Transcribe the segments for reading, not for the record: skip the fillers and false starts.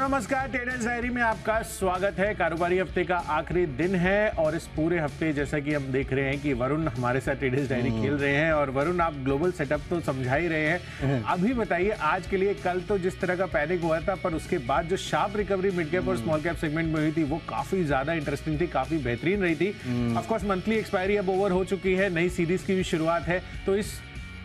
नमस्कार, traders diary में आपका स्वागत है। कारोबारी हफ्ते का आखिरी दिन है और इस पूरे हफ्ते जैसा कि हम देख रहे हैं कि वरुण हमारे साथ ट्रेडर्स डायरी खेल रहे हैं। और वरुण, आप ग्लोबल सेटअप तो समझा ही रहे हैं, अभी बताइए आज के लिए। कल तो जिस तरह का पैनिक हुआ था, पर उसके बाद जो शार्प रिकवरी मिड कैप और स्मॉल कैप सेगमेंट में हुई थी वो काफी ज्यादा इंटरेस्टिंग थी, काफी बेहतरीन रही थी। ऑफ कोर्स मंथली एक्सपायरी अब ओवर हो चुकी है, नई सीरीज की भी शुरुआत है। तो इस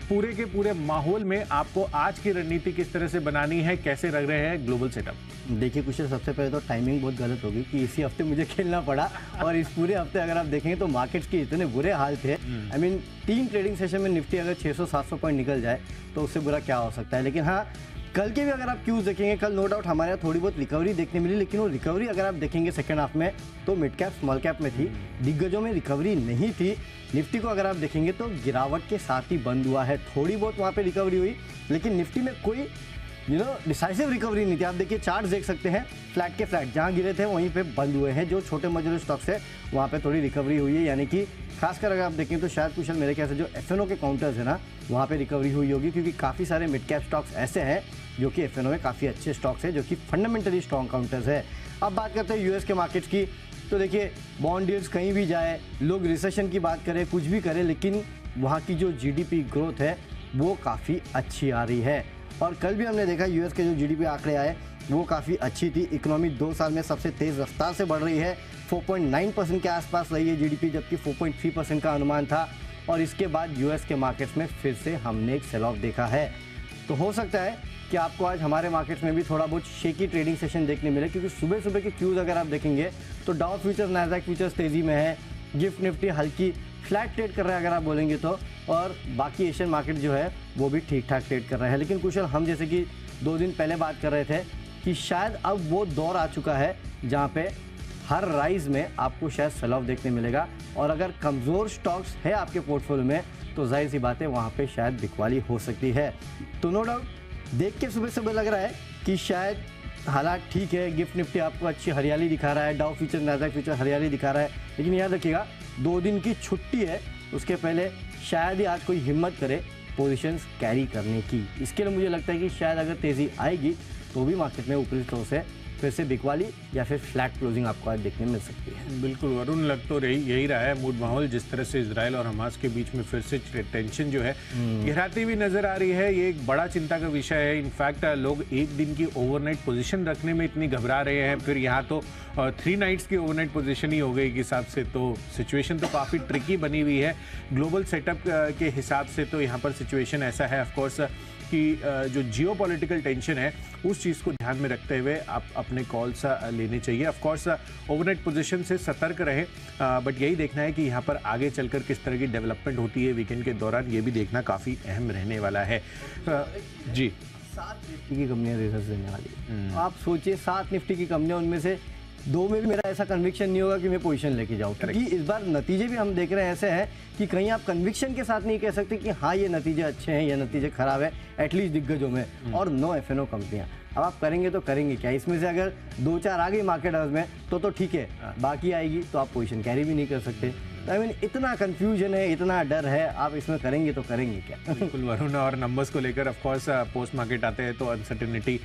पूरे के पूरे माहौल में आपको आज की रणनीति किस तरह से बनानी है, कैसे लग रहे हैं ग्लोबल सेटअप? देखिए कुशल, सबसे पहले तो टाइमिंग बहुत गलत होगी कि इसी हफ्ते मुझे खेलना पड़ा और इस पूरे हफ्ते अगर आप देखेंगे तो मार्केट्स के इतने बुरे हाल थे। आई मीन 3 ट्रेडिंग सेशन में निफ्टी अगर 600-700 पॉइंट निकल जाए तो उससे बुरा क्या हो सकता है। लेकिन हाँ, कल के भी अगर आप क्यूज देखेंगे, कल नो डाउट हमारे यहाँ थोड़ी बहुत रिकवरी देखने मिली, लेकिन वो रिकवरी अगर आप देखेंगे सेकंड हाफ में तो मिड कैप स्मॉल कैप में थी, दिग्गजों में रिकवरी नहीं थी। निफ्टी को अगर आप देखेंगे तो गिरावट के साथ ही बंद हुआ है, थोड़ी बहुत वहाँ पे रिकवरी हुई, लेकिन निफ्टी में कोई डिसाइसिव रिकवरी नहीं थी। आप देखिए चार्ट देख सकते हैं, फ्लैट के फ्लैट जहाँ गिरे थे वहीं पे बंद हुए हैं। जो छोटे मजदूर स्टॉक्स है वहाँ पे थोड़ी रिकवरी हुई है, यानी कि खासकर अगर आप देखें तो शायद कुशल मेरे ख्याल से जो एफएनओ के काउंटर्स है ना, वहाँ पे रिकवरी हुई होगी, क्योंकि काफ़ी सारे मिड कैप स्टॉक्स ऐसे हैं जो कि एफएनओ में काफ़ी अच्छे स्टॉक्स है, जो कि फंडामेंटली स्ट्रॉन्ग काउंटर्स है। अब बात करते हैं यूएस के मार्केट्स की, तो देखिए बॉन्ड यील्ड्स कहीं भी जाए, लोग रिसेशन की बात करें, कुछ भी करें, लेकिन वहाँ की जो जीडीपी ग्रोथ है वो काफ़ी अच्छी आ रही है। और कल भी हमने देखा यूएस के जो जीडीपी आंकड़े आए वो काफ़ी अच्छी थी। इकोनॉमी 2 साल में सबसे तेज़ रफ्तार से बढ़ रही है, 4.9% के आसपास रही है जीडीपी, जबकि 4.3% का अनुमान था। और इसके बाद यूएस के मार्केट्स में फिर से हमने एक सेल ऑफ देखा है। तो हो सकता है कि आपको आज हमारे मार्केट्स में भी थोड़ा बहुत शेकी ट्रेडिंग सेशन देखने मिले, क्योंकि सुबह सुबह के क्यूज अगर आप देखेंगे तो डाउ फ्यूचर्स, नैस्डैक फ्यूचर्स तेज़ी में है, गिफ्ट निफ्टी हल्की फ्लैट ट्रेड कर रहा है अगर आप बोलेंगे तो, और बाकी एशियन मार्केट जो है वो भी ठीक ठाक ट्रेड कर रहे हैं। लेकिन कुशल, हम जैसे कि 2 दिन पहले बात कर रहे थे कि शायद अब वो दौर आ चुका है जहाँ पे हर राइज में आपको शायद सेल ऑफ देखने मिलेगा, और अगर कमज़ोर स्टॉक्स है आपके पोर्टफोलियो में तो जाहिर सी बात है वहाँ पे शायद बिकवाली हो सकती है। तो नो डाउट देख के सुबह सुबह लग रहा है कि शायद हालात ठीक है, गिफ्ट निफ्टी आपको अच्छी हरियाली दिखा रहा है, डाउ फ्यूचर, नैस्डैक फ्यूचर हरियाली दिखा रहा है, लेकिन याद रखिएगा 2 दिन की छुट्टी है, उसके पहले शायद ही आज कोई हिम्मत करे पोजीशंस कैरी करने की। इसके लिए मुझे लगता है कि शायद अगर तेज़ी आएगी तो भी मार्केट में ऊपरी स्तर से फिर से बिकवाली या फिर फ्लैट क्लोजिंग आपको आज देखने मिल सकती है। बिल्कुल वरुण, लग तो यही रहा है मूड माहौल, जिस तरह से इजराइल और हमास के बीच में फिर से टेंशन जो है गहराती हुई नजर आ रही है। ये एक बड़ा चिंता का विषय है। इनफैक्ट लोग एक दिन की ओवरनाइट पोजीशन रखने में इतनी घबरा रहे हैं, फिर यहाँ तो 3 नाइट्स की ओवरनाइट पोजीशन ही हो गई के हिसाब से, तो सिचुएशन तो काफ़ी ट्रिकी बनी हुई है। ग्लोबल सेटअप के हिसाब से तो यहाँ पर सिचुएशन ऐसा है ऑफकोर्स कि जो जियोपॉलिटिकल टेंशन है उस चीज़ को ध्यान में रखते हुए आप अपने कॉल्स लेने चाहिए। ऑफ कोर्स ओवरनाइट पोजीशन से सतर्क रहें, बट यही देखना है कि यहाँ पर आगे चलकर किस तरह की डेवलपमेंट होती है वीकेंड के दौरान, ये भी देखना काफ़ी अहम रहने वाला है। जी, 7 निफ्टी की कंपनियां रिजल्ट देने वाली, आप सोचिए 7 निफ्टी की कंपनियां, उनमें से 2 में भी मेरा ऐसा कन्विक्शन नहीं होगा कि मैं पोजीशन लेके जाऊँ, क्योंकि इस बार नतीजे भी हम देख रहे हैं ऐसे हैं कि कहीं आप कन्विक्शन के साथ नहीं कह सकते कि हाँ ये नतीजे अच्छे हैं, ये नतीजे खराब है, एटलीस्ट दिग्गजों में। और 9 एफएनओ कंपनियां, अब आप करेंगे तो करेंगे क्या? इसमें से अगर 2-4 आ गई मार्केट हाउस में तो ठीक है, बाकी आएगी तो आप पोजीशन कैरी भी नहीं कर सकते। आई मीन इतना कंफ्यूजन है, इतना डर है, आप इसमें करेंगे तो करेंगे क्या? बिल्कुल वरुण, और नंबर्स को लेकर ऑफ कोर्स पोस्ट मार्केट आते हैं तो अनसर्टेनिटी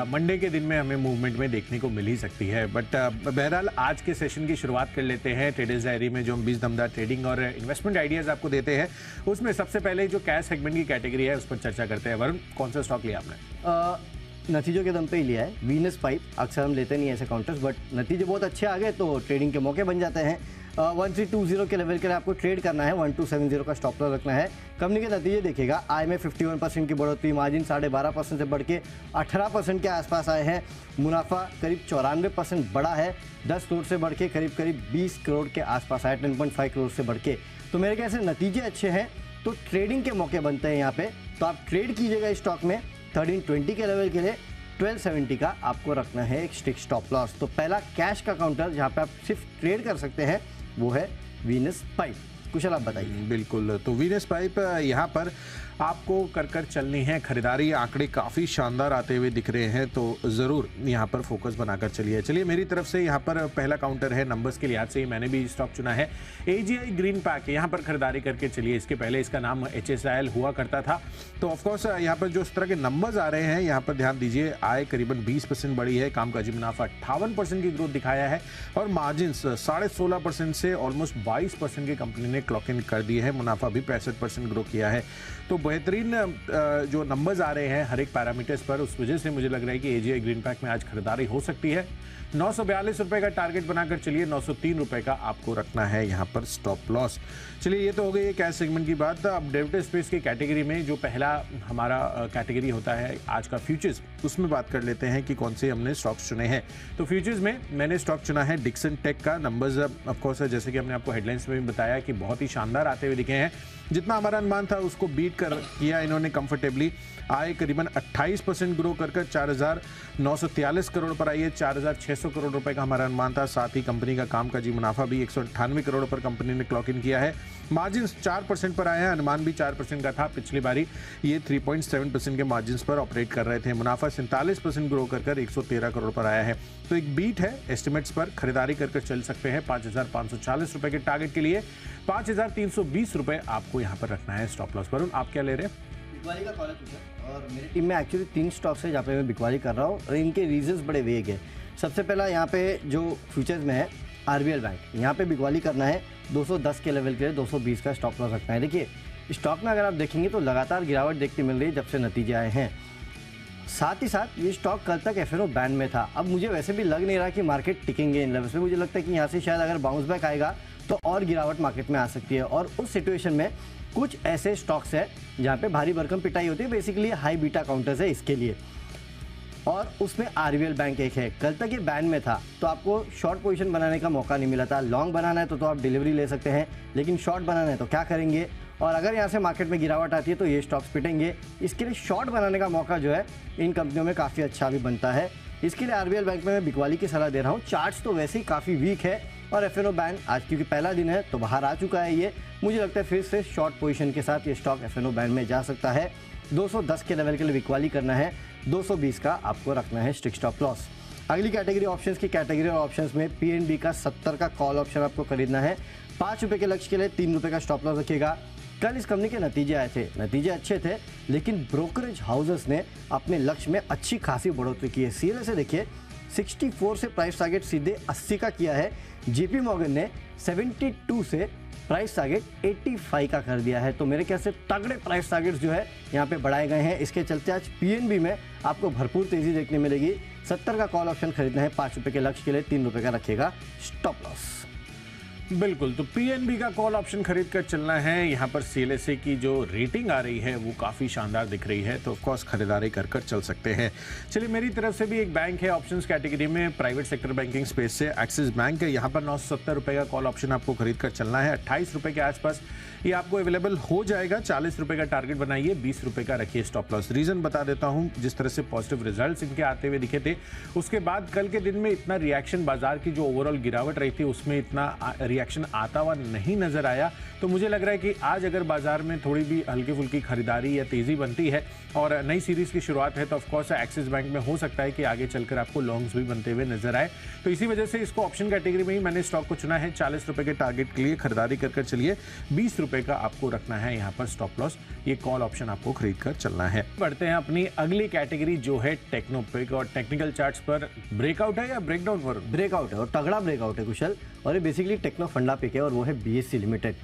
मंडे के दिन में हमें मूवमेंट में देखने को मिल ही सकती है। बट बहरहाल आज के सेशन की शुरुआत कर लेते हैं ट्रेडर्स डायरी में, जो हम 20 दमदार ट्रेडिंग और इन्वेस्टमेंट आइडियाज आपको देते हैं। उसमें सबसे पहले जो कैश सेगमेंट की कैटेगरी है उस पर चर्चा करते हैं। वरुण, कौन सा स्टॉक लिया आपने? नतीजों के दम पे ही लिया है वीनस पाइप। अक्सर हम लेते नहीं ऐसे काउंटर्स, बट नतीजे बहुत अच्छे आ गए तो ट्रेडिंग के मौके बन जाते हैं। 1320 के लेवल के लिए आपको ट्रेड करना है, 1270 का स्टॉप लॉस रखना है। कंपनी के नतीजे देखिएगा, आय में 51% की बढ़ोतरी, मार्जिन 12.5% से बढ़ के 18% के आसपास आए हैं, मुनाफा करीब 94% बढ़ा है, 10 करोड़ से बढ़ के करीब 20 करोड़ के आसपास आया, 10.5 करोड़ से बढ़ के। तो मेरे ख्याल से नतीजे अच्छे हैं तो ट्रेडिंग के मौके बनते हैं यहाँ पे, तो आप ट्रेड कीजिएगा इस स्टॉक में। 1320 के लेवल के लिए 1270 का आपको रखना है एक स्टिक स्टॉप लॉस। तो पहला कैश का काउंटर जहाँ पे आप सिर्फ ट्रेड कर सकते हैं वो है वीनस पाइप। कुशल आप बताइए। बिल्कुल, तो वीनस पाइप यहाँ पर आपको कर चलनी है खरीदारी। आंकड़े काफ़ी शानदार आते हुए दिख रहे हैं, तो ज़रूर यहाँ पर फोकस बनाकर चलिए। चलिए मेरी तरफ से यहाँ पर पहला काउंटर है, नंबर्स के लिहाज से मैंने भी स्टॉक चुना है AGI ग्रीन पैक। यहाँ पर खरीदारी करके चलिए। इसके पहले इसका नाम HSIL हुआ करता था। तो ऑफकोर्स यहाँ पर जो इस तरह के नंबर्स आ रहे हैं, यहाँ पर ध्यान दीजिए। आय करीबन 20% बढ़ी है, कामकाजी मुनाफा 58% की ग्रोथ दिखाया है और मार्जिन 16.5% से ऑलमोस्ट 22% की कंपनी ने क्लॉक इन कर दिए है। मुनाफा भी 65% ग्रो किया है। तो बेहतरीन जो नंबर्स आ रहे हैं हर एक पैरामीटर्स पर, उस वजह से मुझे लग रहा है कि AGI ग्रीन पैक में आज खरीदारी हो सकती है। 942 रुपए का टारगेट बनाकर चलिए। 903 रुपए का आपको रखना है यहाँ पर स्टॉप लॉस। चलिए ये तो हो गई कैश सेगमेंट की बात। अब डेरिवेटिव स्पेस की कैटेगरी में जो पहला हमारा कैटेगरी होता है आज का फ्यूचर्स, उसमें बात कर लेते हैं कि कौन से हमने स्टॉक्स चुने हैं। तो फ्यूचर्स में मैंने स्टॉक चुना है डिक्सन टेक का। नंबर्स ऑफकोर्स जैसे कि हमने आपको हेडलाइंस में भी बताया कि बहुत ही शानदार आते हुए दिखे हैं। जितना हमारा अनुमान था उसको बीट कर किया इन्होंने कंफर्टेबली। आय करीबन 28% ग्रो कर 4,943 करोड़ पर आई है। 4,600 करोड़ रुपए का हमारा अनुमान था। साथ ही कंपनी का कामकाजी मुनाफा भी 198 करोड़ पर कंपनी ने क्लॉक इन किया है। मार्जिन 4% पर आया है, अनुमान भी 4% का था। पिछली बारी ये 3.7% के मार्जिन पर ऑपरेट कर रहे थे। मुनाफा 47% ग्रो कर 113 करोड़ पर आया है। तो एक बीट है एस्टिमेट्स पर। खरीदारी कर चल सकते हैं 5,540 रुपए के टारगेट के लिए। 5,320 रुपए आपको यहाँ पर रखना है स्टॉप लॉस पर। आप क्या ले रहे हैं? बिकवाली का कॉल है और मेरी टीम में एक्चुअली 3 स्टॉक्स है जहाँ पे मैं बिकवाली कर रहा हूँ और इनके रीजंस बड़े वेग है। सबसे पहला यहाँ पे जो फ्यूचर्स में है RBL बैंक, यहाँ पे बिकवाली करना है 210 के लेवल के लिए 220 का स्टॉप लॉस रखना है। देखिए स्टॉक में अगर आप देखेंगे तो लगातार गिरावट देखने मिल रही है जब से नतीजे आए हैं। साथ ही साथ ये स्टॉक कल तक FNO बैंड में था। अब मुझे वैसे भी लग नहीं रहा कि मार्केट टिकेंगे इन लेवल्स पे। मुझे लगता है कि यहाँ से शायद अगर बाउंस बैक आएगा तो और गिरावट मार्केट में आ सकती है। और उस सिचुएशन में कुछ ऐसे स्टॉक्स है जहाँ पे भारी भरकम पिटाई होती है, बेसिकली हाई बीटा काउंटर्स है इसके लिए, और उसमें RBL बैंक एक है। कल तक ये बैंड में था तो आपको शॉर्ट पोजीशन बनाने का मौका नहीं मिला था। लॉन्ग बनाना है तो आप डिलीवरी ले सकते हैं, लेकिन शॉर्ट बनाना है तो क्या करेंगे? और अगर यहाँ से मार्केट में गिरावट आती है तो ये स्टॉक्स पिटेंगे। इसके लिए शॉर्ट बनाने का मौका जो है इन कंपनियों में काफ़ी अच्छा भी बनता है। इसके लिए RBL बैंक में मैं बिकवाली की सलाह दे रहा हूँ। चार्ट्स तो वैसे ही काफ़ी वीक है और FNO बैन आज क्योंकि पहला दिन है तो बाहर आ चुका है ये। मुझे लगता है फिर से शॉर्ट पोजीशन के साथ ये स्टॉक FNO बैन में जा सकता है। 210 के लेवल के लिए बिकवाली करना है। 220 का आपको रखना है स्ट्रिक्ट स्टॉप लॉस। अगली कैटेगरी ऑप्शंस की कैटेगरी और ऑप्शंस में PNB का 70 का कॉल ऑप्शन आपको खरीदना है। 5 रुपये के लक्ष्य के लिए 3 रुपये का स्टॉप लॉस रखिएगा। कल इस कंपनी के नतीजे आए थे, नतीजे अच्छे थे, लेकिन ब्रोकरेज हाउसेस ने अपने लक्ष्य में अच्छी खासी बढ़ोतरी की है। सीरियल से देखिए 64 से प्राइस टारगेट सीधे 80 का किया है। JP मॉर्गन ने 72 से प्राइस टारगेट 85 का कर दिया है। तो मेरे ख्याल से तगड़े प्राइस टारगेट्स जो है यहाँ पे बढ़ाए गए हैं। इसके चलते आज PNB में आपको भरपूर तेजी देखने मिलेगी। 70 का कॉल ऑप्शन खरीदना है। 5 रुपये के लक्ष्य के लिए 3 रुपये का रखिएगा स्टॉप लॉस। बिल्कुल, तो PNB का कॉल ऑप्शन खरीद कर चलना है। यहाँ पर CLSA की जो रेटिंग आ रही है वो काफ़ी शानदार दिख रही है, तो ऑफकोर्स खरीदारी कर चल सकते हैं। चलिए मेरी तरफ से भी एक बैंक है ऑप्शंस कैटेगरी में, प्राइवेट सेक्टर बैंकिंग स्पेस से एक्सिस बैंक है। यहाँ पर 970 रुपये का कॉल ऑप्शन आपको खरीद कर चलना है। 28 रुपये के आसपास ये आपको अवेलेबल हो जाएगा। 40 रुपये का टारगेट बनाइए, 20 रुपये का रखिए स्टॉप लॉस। रीज़न बता देता हूँ, जिस तरह से पॉजिटिव रिजल्ट्स इनके आते हुए दिखे थे उसके बाद कल के दिन में इतना रिएक्शन, बाजार की जो ओवरऑल गिरावट रही थी उसमें इतना रिएक्शन आता हुआ नहीं नजर आया। तो मुझे लग रहा है कि आज अगर बाजार में थोड़ी भी हल्की फुल्की खरीदारी या तेजी बनती है और नई सीरीज की शुरुआत है तो ऑफकोर्स एक्सिस बैंक में हो सकता है कि आगे चलकर आपको लॉन्ग्स भी बनते हुए नजर आए। तो इसी वजह से इसको ऑप्शन कैटेगरी में ही मैंने स्टॉक को चुना है। 40 रुपये के टारगेट के लिए खरीदारी कर चलिए। 20 रुपये का आपको रखना है यहाँ पर स्टॉप लॉस। ये कॉल ऑप्शन आपको खरीद कर चलना है। बढ़ते हैं अपनी अगली कैटेगरी जो है टेक्नोपिक, और टेक्निकल चार्ट्स पर ब्रेकआउट है या ब्रेकडाउन? पर ब्रेकआउट है और तगड़ा ब्रेकआउट है कुशल, और ये बेसिकली टेक्नो फंडा पिक है और वो है BSE लिमिटेड।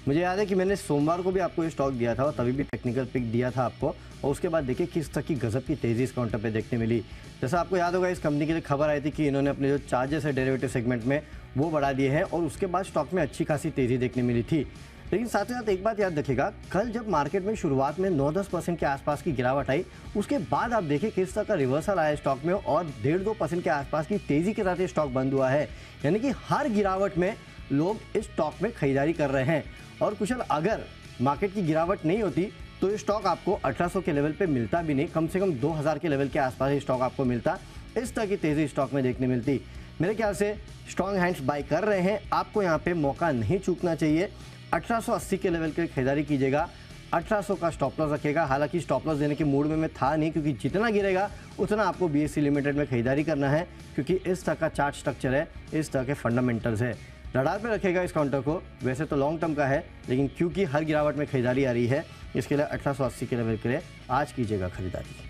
मुझे याद है कि मैंने सोमवार को भी आपको ये स्टॉक दिया था और तभी भी टेक्निकल पिक दिया था आपको, और उसके बाद देखिए किस तरह की गजब की तेज़ी इस काउंटर पे देखने मिली। जैसा आपको याद होगा इस कंपनी के लिए खबर आई थी कि इन्होंने अपने जो चार्जेस है डेरिवेटिव सेगमेंट में वो बढ़ा दिए हैं और उसके बाद स्टॉक में अच्छी खासी तेज़ी देखने मिली थी। लेकिन साथ ही साथ एक बात याद रखिएगा, कल जब मार्केट में शुरुआत में 9-10% के आसपास की गिरावट आई, उसके बाद आप देखिए किस तरह का रिवर्सल आया स्टॉक में और 1.5-2% के आसपास की तेज़ी के साथ ये स्टॉक बंद हुआ है। यानी कि हर गिरावट में लोग इस स्टॉक में खरीदारी कर रहे हैं। और कुशल, अगर मार्केट की गिरावट नहीं होती तो ये स्टॉक आपको 1800 के लेवल पे मिलता भी नहीं, कम से कम 2000 के लेवल के आसपास ये स्टॉक आपको मिलता। इस तरह की तेज़ी स्टॉक में देखने मिलती। मेरे ख्याल से स्ट्रॉन्ग हैंड्स बाय कर रहे हैं, आपको यहाँ पे मौका नहीं चूकना चाहिए। 1880 के लेवल की खरीदारी कीजिएगा। 1800 का स्टॉप लॉस रखेगा। हालांकि स्टॉप लॉस देने के मूड में मैं था नहीं, क्योंकि जितना गिरेगा उतना आपको BSE लिमिटेड में खरीदारी करना है, क्योंकि इस तरह का चार्ट स्ट्रक्चर है, इस तरह के फंडामेंटल्स है। रडार पे रखेगा इस काउंटर को। वैसे तो लॉन्ग टर्म का है, लेकिन क्योंकि हर गिरावट में खरीदारी आ रही है, इसके लिए 1880 के लेवल के लिए आज कीजिएगा खरीदारी।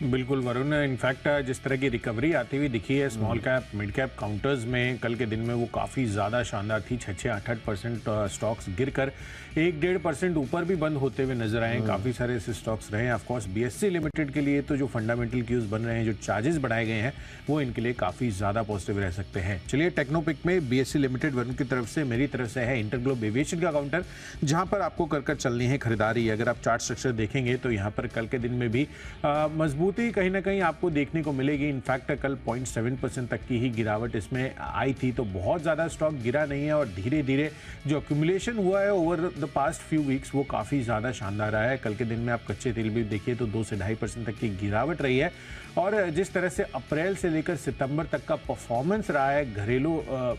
बिल्कुल वरुण, इनफैक्ट जिस तरह की रिकवरी आती हुई दिखी है small cap mid cap counters में कल के दिन में, वो काफ़ी ज़्यादा शानदार थी। 6-8% स्टॉक्स गिरकर 1-1.5% ऊपर भी बंद होते हुए नजर आए। काफ़ी सारे ऐसे स्टॉक्स रहे हैं। ऑफकोर्स BSE लिमिटेड के लिए तो जो फंडामेंटल क्यूज बन रहे हैं, जो चार्जेस बढ़ाए गए हैं, वो इनके लिए काफ़ी ज़्यादा पॉजिटिव रह सकते हैं। चलिए टेक्नोपिक में BSE लिमिटेड वरुण की तरफ से, मेरी तरफ से है इंटरग्लोब एविएशन का काउंटर, जहाँ पर आपको कर चलनी है खरीदारी। अगर आप चार्ट स्ट्रक्चर देखेंगे तो यहाँ पर कल के दिन में भी मजबूती कहीं ना कहीं आपको देखने को मिलेगी। इनफैक्ट कल 0.7% तक की ही गिरावट इसमें आई थी, तो बहुत ज़्यादा स्टॉक गिरा नहीं है और धीरे धीरे जो एक्यूमुलेशन हुआ है over the past few weeks, वो काफ़ी ज़्यादा शानदार रहा है। कल के दिन में आप कच्चे तेल भी देखिए तो 2 से 2.5% तक की गिरावट रही है। और जिस तरह से अप्रैल से लेकर सितंबर तक का परफॉर्मेंस रहा है घरेलू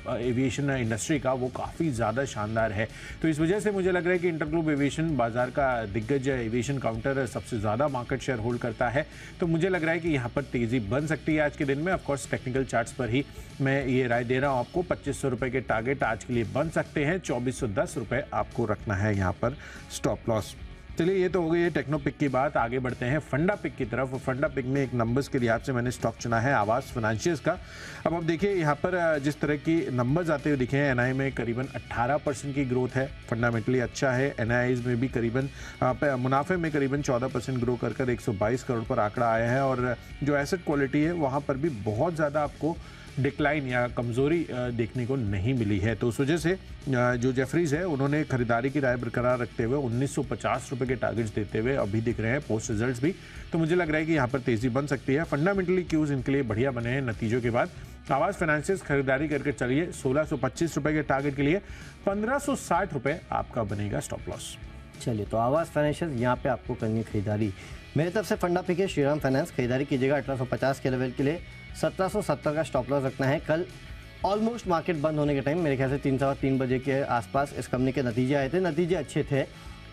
एविएशन इंडस्ट्री का, वो काफ़ी ज़्यादा शानदार है। तो इस वजह से मुझे लग रहा है कि इंटरग्लोब एविएशन बाजार का दिग्गज एविएशन काउंटर सबसे ज़्यादा मार्केट शेयर होल्ड करता है। तो मुझे लग रहा है कि यहाँ पर तेज़ी बन सकती है आज के दिन में। ऑफकोर्स टेक्निकल चार्ट्स पर ही मैं ये राय दे रहा हूँ आपको। 2500 रुपये के टारगेट आज के लिए बन सकते हैं। 2410 रुपये आपको रखना है यहाँ पर स्टॉप लॉस। चलिए, ये तो हो गई है टेक्नोपिक की बात। आगे बढ़ते हैं फंडा पिक की तरफ। फंडा पिक में एक नंबर्स के लिहाज से मैंने स्टॉक चुना है आवास फाइनेंशियल्स का। अब आप देखिए यहाँ पर जिस तरह की नंबर्स आते हुए दिखे हैं, NI में करीबन 18% की ग्रोथ है, फंडामेंटली अच्छा है। NIs में भी करीबन मुनाफे में करीबन 14% ग्रो कर 122 करोड़ पर आंकड़ा आया है। और जो एसेट क्वालिटी है वहाँ पर भी बहुत ज़्यादा आपको डिक्लाइन या कमज़ोरी देखने को नहीं मिली है। तो उस वजह से जो जेफरीज है उन्होंने खरीदारी की राय बरकरार रखते हुए 1950 रुपये के टारगेट्स देते हुए अभी दिख रहे हैं पोस्ट रिजल्ट्स भी। तो मुझे लग रहा है कि यहाँ पर तेज़ी बन सकती है। फंडामेंटली क्यूज इनके लिए बढ़िया बने हैं नतीजों के बाद। आवास फाइनेंशियल्स खरीदारी करके चलिए 1625 रुपये के टारगेट के लिए 1560 रुपये आपका बनेगा स्टॉप लॉस। चलिए, तो आवास फाइनेंशियल यहाँ पे आपको करनी है खरीदारी। मेरी तरफ से फंडा पिक है श्रीराम फाइनेंस। खरीदारी कीजिएगा 1850 के लेवल के लिए। 1770 का स्टॉप लॉस रखना है। कल ऑलमोस्ट मार्केट बंद होने के टाइम, मेरे ख्याल से 3-3 बजे के आसपास इस कंपनी के नतीजे आए थे। नतीजे अच्छे थे,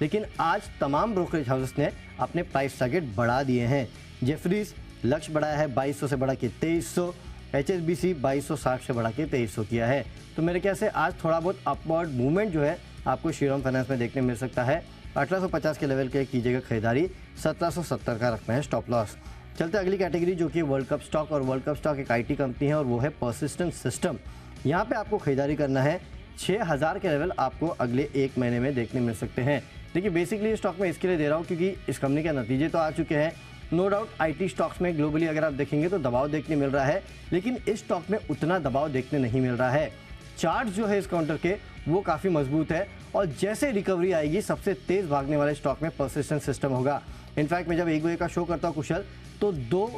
लेकिन आज तमाम ब्रोकरेज हाउसेस ने अपने प्राइस टारगेट बढ़ा दिए हैं। जेफरीज लक्ष्य बढ़ाया है 2200 से बढ़ा के 2300। HSBC 2260 से बढ़ा के 2300 किया है। तो मेरे ख्याल से आज थोड़ा बहुत अपवर्ड मूवमेंट जो है आपको श्रीराम फाइनेंस में देखने मिल सकता है। 1850 के लेवल के कीजिएगा खरीदारी। 1770 का रखना है स्टॉप लॉस। चलते अगली कैटेगरी, जो कि वर्ल्ड कप स्टॉक। और वर्ल्ड कप स्टॉक एक IT कंपनी है और वो है पर्सिस्टेंट सिस्टम। यहाँ पे आपको खरीदारी करना है। 6000 के लेवल आपको अगले 1 महीने में देखने मिल सकते हैं। देखिए, बेसिकली स्टॉक मैं इसके लिए दे रहा हूँ क्योंकि इस कंपनी के नतीजे तो आ चुके हैं। नो डाउट IT स्टॉक्स में ग्लोबली अगर आप देखेंगे तो दबाव देखने मिल रहा है, लेकिन इस स्टॉक में उतना दबाव देखने नहीं मिल रहा है। चार्ट जो है इस काउंटर के वो काफ़ी मजबूत है और जैसे रिकवरी आएगी सबसे तेज़ भागने वाले स्टॉक में पर्सिस्टेंट सिस्टम होगा। इनफैक्ट मैं जब 1 बजे का शो करता हूँ कुशल, तो 2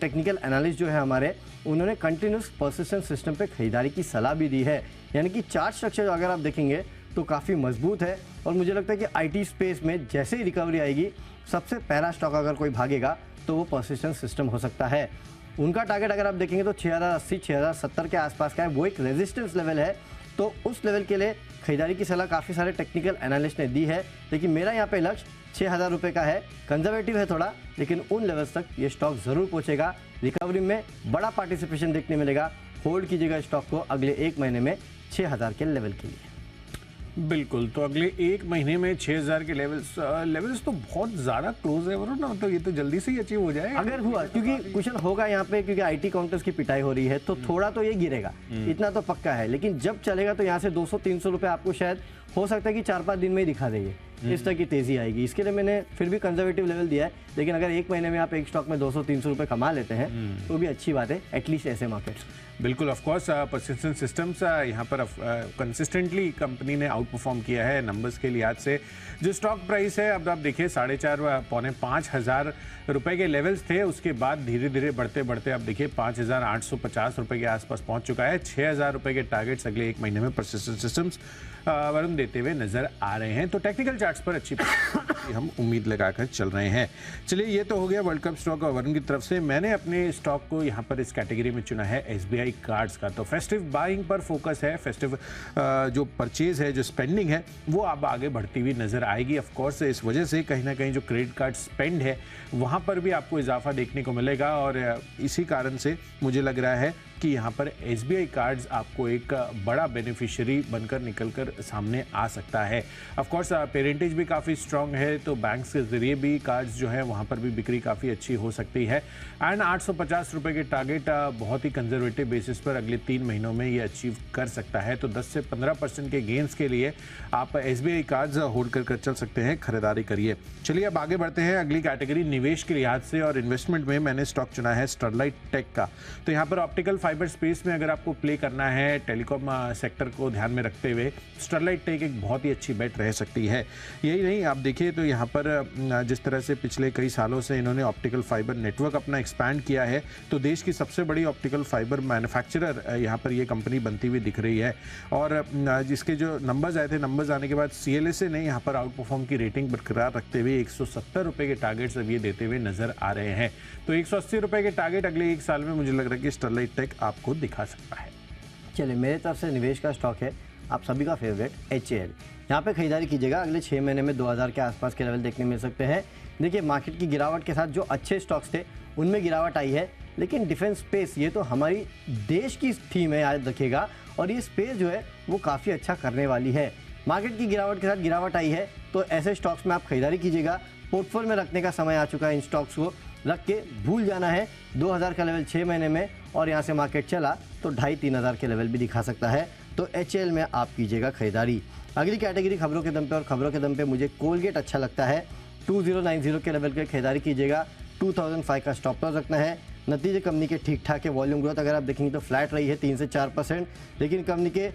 टेक्निकल एनालिस्ट जो है हमारे, उन्होंने कंटिन्यूस पर्सिस्टेंट सिस्टम पे खरीदारी की सलाह भी दी है। यानी कि चार्ट स्ट्रक्चर अगर आप देखेंगे तो काफ़ी मजबूत है। और मुझे लगता है कि IT स्पेस में जैसे ही रिकवरी आएगी सबसे पहला स्टॉक अगर कोई भागेगा तो वो पर्सिस्टेंट सिस्टम हो सकता है। उनका टारगेट अगर आप देखेंगे तो 6080-6070 के आसपास का है। वो एक रेजिस्टेंस लेवल है, तो उस लेवल के लिए खरीदारी की सलाह काफ़ी सारे टेक्निकल एनालिस्ट ने दी है। लेकिन मेरा यहाँ पे लक्ष्य 6000 रुपये का है। कंजर्वेटिव है थोड़ा, लेकिन उन लेवल्स तक ये स्टॉक ज़रूर पहुँचेगा। रिकवरी में बड़ा पार्टिसिपेशन देखने मिलेगा। होल्ड कीजिएगा स्टॉक को अगले 1 महीने में 6000 के लेवल के लिए। बिल्कुल, तो अगले 1 महीने में 6000 के लेवल्स तो बहुत ज़्यादा क्लोज है वरुण, तो ये तो जल्दी से ही अचीव हो जाएगा अगर हुआ, क्योंकि क्वेश्चन होगा यहाँ पे, क्योंकि IT काउंटर्स की पिटाई हो रही है तो थोड़ा तो ये गिरेगा, इतना तो पक्का है। लेकिन जब चलेगा तो यहाँ से 200-300 रुपये आपको शायद हो सकता है कि 4-5 दिन में ही दिखा देंगे। इस तरह की तेजी आएगी। इसके लिए मैंने फिर भी कंजर्वेटिव लेवल दिया है, लेकिन अगर 1 महीने में आप एक स्टॉक में 200-300 रुपये कमा लेते हैं तो भी अच्छी बात है, एटलीस्ट ऐसे मार्केट्स। बिल्कुल, ऑफ कोर्स पर्सिस्टेंट सिस्टम्स यहाँ पर कंसिस्टेंटली कंपनी ने आउट परफॉर्म किया है नंबर्स के लिहाज से। जो स्टॉक प्राइस है अब आप देखिए 4,500-5,5 हज़ार रुपये के लेवल्स थे, उसके बाद धीरे धीरे बढ़ते बढ़ते अब देखिए 5,850 रुपये के आसपास पहुंच चुका है। 6,000 रुपये के टारगेट्स अगले 1 महीने में पर्सिस्टेंट सिस्टम्स वरुण देते हुए नजर आ रहे हैं। तो टेक्निकल चार्ट्स पर अच्छी हम उम्मीद लगाकर चल रहे हैं। चलिए, ये तो हो गया वर्ल्ड कप स्टॉक और वरुण की तरफ से। मैंने अपने स्टॉक को यहाँ पर इस कैटेगरी में चुना है SBI कार्ड्स का। तो फेस्टिव बाइंग पर फोकस है, फेस्टिव जो परचेज है, जो स्पेंडिंग है, वो अब आगे बढ़ती हुई नजर आएगी। ऑफ कोर्स इस वजह से कहीं ना कहीं जो क्रेडिट कार्ड स्पेंड है वहाँ पर भी आपको इजाफा देखने को मिलेगा और इसी कारण से मुझे लग रहा है कि यहाँ पर SBI कार्ड्स आपको एक बड़ा बेनिफिशियरी बनकर निकलकर सामने आ सकता है। ऑफ कोर्स पेरेंटेज भी काफ़ी स्ट्रांग है, तो बैंक्स के ज़रिए भी कार्ड्स जो है वहाँ पर भी बिक्री काफ़ी अच्छी हो सकती है। एंड 850 रुपये के टारगेट बहुत ही कंजर्वेटिव बेसिस पर अगले 3 महीनों में ये अचीव कर सकता है। तो 10 से 15% के गेंस के लिए आप SBI कार्ड्स होल्ड कर चल सकते हैं, खरीदारी करिए। चलिए अब आगे बढ़ते हैं अगली कैटेगरी निवेश के लिहाज से और इन्वेस्टमेंट में मैंने स्टॉक चुना है स्टरलाइट टेक का। तो यहाँ पर ऑप्टिकल फाइबर स्पेस में अगर आपको प्ले करना है, टेलीकॉम सेक्टर को ध्यान में रखते हुए स्टरलाइट टेक एक बहुत ही अच्छी बेट रह सकती है। यही नहीं, आप देखिए तो यहाँ पर जिस तरह से पिछले कई सालों से इन्होंने ऑप्टिकल फाइबर नेटवर्क अपना एक्सपैंड किया है, तो देश की सबसे बड़ी ऑप्टिकल फाइबर मैन्युफैक्चरर यहाँ पर ये कंपनी बनती हुई दिख रही है। और जिसके जो नंबर्स आए थे, नंबर्स आने के बाद CLSA ने यहाँ पर आउट परफॉर्म की रेटिंग बरकरार रखते हुए 170 रुपये के टारगेट्स अब ये देते हुए नजर आ रहे हैं। तो 180 रुपये के टारगेट अगले 1 साल में मुझे लग रहा है कि स्टरलाइट टेक आपको दिखा सकता है। चलिए, मेरे तरफ से निवेश का स्टॉक है आप सभी का फेवरेट HAL। यहाँ पे खरीदारी कीजिएगा, अगले 6 महीने में 2000 के आसपास के लेवल देखने मिल सकते हैं। देखिए, मार्केट की गिरावट के साथ जो अच्छे स्टॉक्स थे उनमें गिरावट आई है, लेकिन डिफेंस स्पेस ये तो हमारी देश की थीम है, याद रखिएगा। और ये स्पेस जो है वो काफ़ी अच्छा करने वाली है। मार्केट की गिरावट के साथ गिरावट आई है, तो ऐसे स्टॉक्स में आप खरीदारी कीजिएगा। पोर्टफोलियो में रखने का समय आ चुका है, इन स्टॉक्स को रख के भूल जाना है। 2000 का लेवल 6 महीने में, और यहाँ से मार्केट चला तो 2500-3000 के लेवल भी दिखा सकता है। तो HAL में आप कीजिएगा खरीदारी। अगली कैटेगरी खबरों के दम पे, और खबरों के दम पे मुझे कोलगेट अच्छा लगता है। 2090 के लेवल के खरीदारी कीजिएगा। 2005 का स्टॉप लॉस रखना है। नतीजे कंपनी के ठीक ठाक है। वॉल्यूम ग्रोथ अगर आप देखेंगे तो फ्लैट रही है 3 से 4%, लेकिन कंपनी के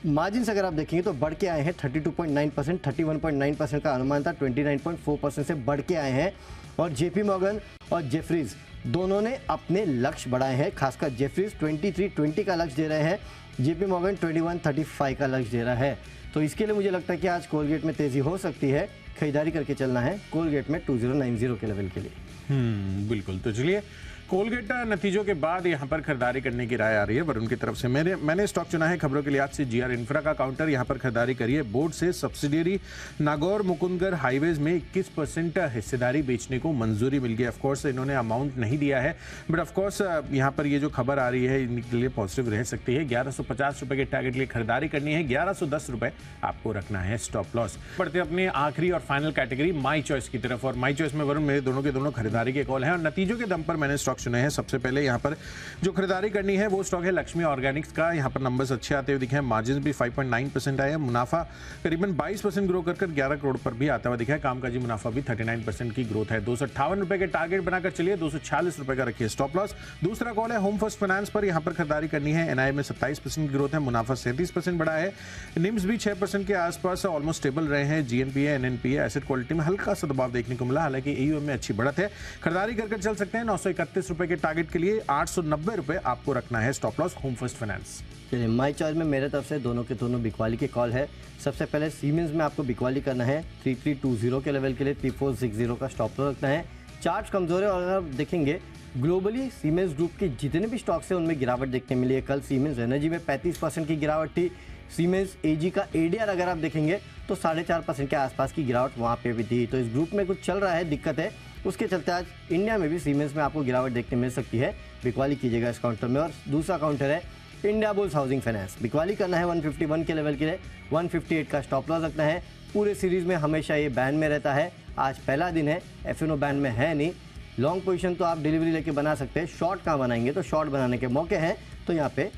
मार्जिन अगर आप देखेंगे तो बढ़ के आए हैं 32.9%, 31.9% का अनुमान था, 29.4% से बढ़ के आए हैं। और JP मॉर्गन और जेफरीज दोनों ने अपने लक्ष्य बढ़ाए हैं। खासकर जेफरीज 2320 का लक्ष्य दे रहे हैं, JP मॉर्गन 2135 का लक्ष्य दे रहा है। तो इसके लिए मुझे लगता है कि आज कोलगेट में तेजी हो सकती है। खरीदारी करके चलना है कोलगेट में 2090 के लेवल के लिए। बिल्कुल। तो चलिए, कोलगेट नतीजों के बाद यहाँ पर खरीदारी करने की राय आ रही है वरुण की तरफ से। मैंने स्टॉक चुना है खबरों के लिहाज से GR इंफ्रा का काउंटर। यहाँ पर खरीदारी करिए। बोर्ड से सब्सिडियरी नागौर मुकुंदगढ़ हाईवेज में 21% हिस्सेदारी बेचने को मंजूरी मिल गई। ऑफकोर्स इन्होंने अमाउंट नहीं दिया है, बट ऑफकोर्स यहाँ पर ये जो खबर आ रही है इनके लिए पॉजिटिव रह सकती है। 1150 रुपये के टारगेट के लिए खरीदारी करनी है। 1110 रुपये आपको रखना है स्टॉप लॉस। बढ़ते अपने आखिरी और फाइनल कैटेगरी माई चॉइस की तरफ। और माई चॉइस में वरुण मेरे दोनों के दोनों खरीदारी के कॉल हैं और नतीजों के दम पर मैंने स्टॉक चुने हैं। सबसे पहले यहाँ पर जो खरीदारी करनी है वो स्टॉक है लक्ष्मी ऑर्गेनिक्स का। यहाँ पर नंबर्स अच्छे आते हुए दिखे हैं। मार्जिन भी 5.9% आया है। मुनाफा करीबन 22% ग्रो कर 11 करोड़ पर भी आता हुआ दिखा है। कामकाजी मुनाफा भी 39% की ग्रोथ है। 258 रुपए के टारगेट बनाकर चलिए। 246 रुपए का रखिए स्टॉप लॉस। दूसरा कॉल है होम फर्स्ट फाइनेंस पर। यहाँ पर खरीदारी करनी है। NII में 27% की ग्रोथ है। मुनाफा 37% बढ़ा है। निम्स भी 6% के आसपास ऑलमोस्ट स्टेबल रहे हैं। GNPA NNPA एसेट क्वालिटी में हल्का सा दबाव देखने को मिला, हालांकि AUM में अच्छी बढ़त है। खरीदारी कर चल सकते हैं। 931 रुपए के टारगेट के लिए 890 रुपए आपको रखना है stop loss home first finance. चलिए, माई चॉइस में मेरे तरफ से दोनों के दोनों बिकवाली के कॉल है। सबसे पहले सीमेंस में आपको बिकवाली करना है 3320 के लेवल के लिए। 3460 का स्टॉप लॉस रखना है। चार्ट कमजोर है और अगर आप देखेंगे ग्लोबली सीमेंस ग्रुप के जितने भी स्टॉक्स हैं उनमें गिरावट देखने मिली है। कल सीमेंस एनर्जी में 35% की गिरावट थी। सीमेंस AG का ADR अगर आप देखेंगे तो 4.5% के आसपास की गिरावट वहाँ पे भी थी। तो इस ग्रुप में कुछ चल रहा है, दिक्कत है, उसके चलते आज इंडिया में भी सीमेंस में आपको गिरावट देखने मिल सकती है। बिकवाली कीजिएगा इस काउंटर में। और दूसरा काउंटर है इंडिया बुल्स हाउसिंग फाइनेंस। बिकवाली करना है 151 के लेवल के लिए। 158 का स्टॉप लॉस रखना है। पूरे सीरीज में हमेशा ये बैन में रहता है। आज पहला दिन है, FNO बैन में है नहीं। लॉन्ग पोजीशन तो आप डिलीवरी लेके बना सकते हैं, शॉर्ट कहाँ बनाएंगे, तो शॉर्ट बनाने के मौके हैं, तो यहाँ पे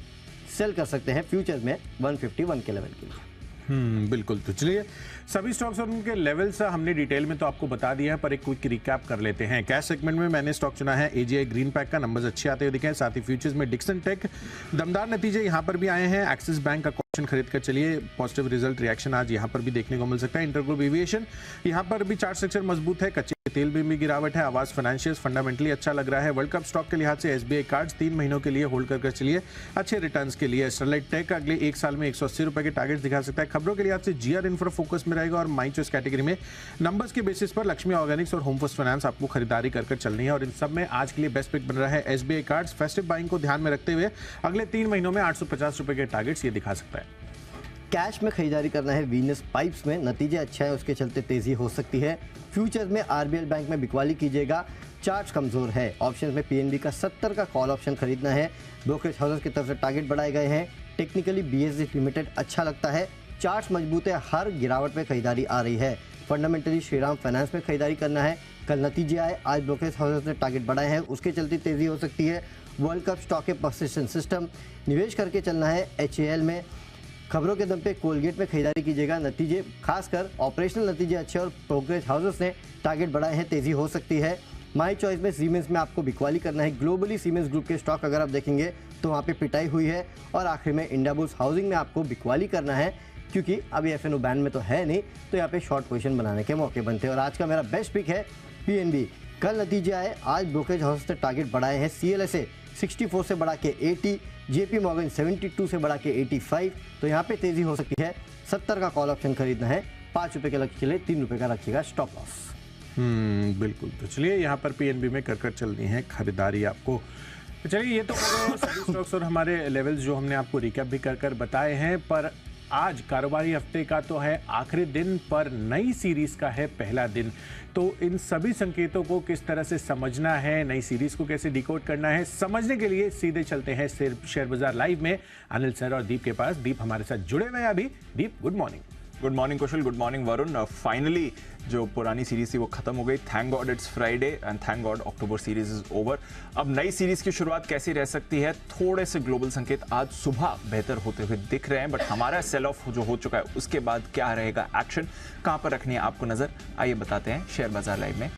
सेल कर सकते हैं फ्यूचर में 151 के लेवल के लिए। बिल्कुल। तो चलिए, सभी स्टॉक्स और उनके लेवल्स हमने डिटेल में तो आपको बता दिया है, पर एक क्विक रिकैप कर लेते हैं। कैश सेगमेंट में मैंने स्टॉक चुना है AGI ग्रीन पैक का। नंबर्स अच्छे आते हुए दिखे हैं। साथ ही फ्यूचर्स में डिक्सन टेक दमदार नतीजे यहाँ पर भी आए हैं। एक्सिस बैंक का खरीद कर चलिए। पॉजिटिव रिजल्ट रिएक्शन आज यहाँ पर भी देखने को मिल सकता है। इंटरग्रुप एविएशन यहाँ पर भी चार्ट स्ट्रक्चर मजबूत है। कच्चे तेल में भी गिरावट है। आवास फाइनेंशियल्स फंडामेंटली अच्छा लग रहा है। वर्ल्ड कप स्टॉक के लिहाज से एसबीआई कार्ड्स 3 महीनों के लिए होल्ड कर चलिए, अच्छे रिटर्न्स के लिए। स्टरलाइट टेक अगले 1 साल में 180 रुपए के टारगेट्स दिखा सकता है। खबरों के लिहाज से जीआर इंफ्रा फोकस में रहेगा और माई चॉइस कैटेगरी में नंबर्स के बेसिस पर लक्ष्मी ऑर्गेनिक्स और होम फर्स्ट फाइनेंस आपको खरीदारी कर चलनी है। और इन सब में आज के लिए बेस्ट पिक बन रहा है एसबीआई कार्ड्स। फेस्टिव बाइंग को ध्यान में रखते हुए अगले 3 महीनों में 850 रुपए के टारगेट्स ये दिखा सकता है। कैश में खरीदारी करना है वीनस पाइप्स में, नतीजे अच्छा है, उसके चलते तेजी हो सकती है। फ्यूचर्स में आरबीएल बैंक में बिकवाली कीजिएगा, चार्ट्स कमजोर है। ऑप्शंस में पीएनबी का 70 का कॉल ऑप्शन खरीदना है। ब्रोकरेज हाउसेस की तरफ से टारगेट बढ़ाए गए हैं। टेक्निकली बीएसजी लिमिटेड अच्छा लगता है, चार्ट्स मजबूत है, हर गिरावट में खरीदारी आ रही है। फंडामेंटली श्रीराम फाइनेंस में खरीदारी करना है। कल नतीजे आए, आज ब्रोकरेज हाउसेस ने टारगेट बढ़ाए हैं, उसके चलते तेजी हो सकती है। वर्ल्ड कप स्टॉक के परसिस्टेंट सिस्टम निवेश करके चलना है। एचएएल में खबरों के दम पे कोलगेट में खरीदारी कीजिएगा, नतीजे खासकर ऑपरेशनल नतीजे अच्छे और ब्रोकरेज हाउसेस ने टारगेट बढ़ाए हैं, तेजी हो सकती है। माई चॉइस में सीमेंस में आपको बिकवाली करना है। ग्लोबली सीमेंस ग्रुप के स्टॉक अगर आप देखेंगे तो वहाँ पे पिटाई हुई है। और आखिर में इंडियाबुल्स हाउसिंग में आपको बिकवाली करना है, क्योंकि अभी एफएनओ बैन में तो है नहीं, तो यहाँ पे शॉर्ट पोजीशन बनाने के मौके बनते हैं। और आज का मेरा बेस्ट पिक है पीएनबी। कल नतीजे आए, आज ब्रोकरेज हाउस ने टारगेट बढ़ाए हैं। सीएलएसए 64 से बढ़ा के 80, जेपी मॉर्गन 72 से बढ़ा के 85, तो यहाँ पे तेजी हो सकती है। 70 का कॉल ऑप्शन खरीदना है। 5 रुपए के लक्ष्य के लिए 3 रुपए का रखिएगा स्टॉप लॉस। बिल्कुल। तो चलिए यहाँ पर पीएनबी में कर चलनी है खरीदारी आपको। तो चलिए ये तो सभी स्टॉक्स और हमारे लेवल्स जो हमने आपको रिकैप भी कर बताए हैं। पर आज कारोबारी हफ्ते का तो है आखिरी दिन, पर नई सीरीज का है पहला दिन। तो इन सभी संकेतों को किस तरह से समझना है, नई सीरीज को कैसे डिकोड करना है, समझने के लिए सीधे चलते हैं शेयर बाजार लाइव में अनिल सर और दीप के पास। दीप हमारे साथ जुड़े हुए हैं अभी। दीप, गुड मॉर्निंग। गुड मॉर्निंग कुशल, गुड मॉर्निंग वरुण। फाइनली जो पुरानी सीरीज थी वो खत्म हो गई। Thank God it's Friday and thank God October series is over. अब नई सीरीज की शुरुआत कैसी रह सकती है? थोड़े से ग्लोबल संकेत आज सुबह बेहतर होते हुए दिख रहे हैं, बट हमारा सेल ऑफ जो हो चुका है उसके बाद क्या रहेगा एक्शन, कहां पर रखनी है आपको नजर, आइए बताते हैं शेयर बाजार लाइव में।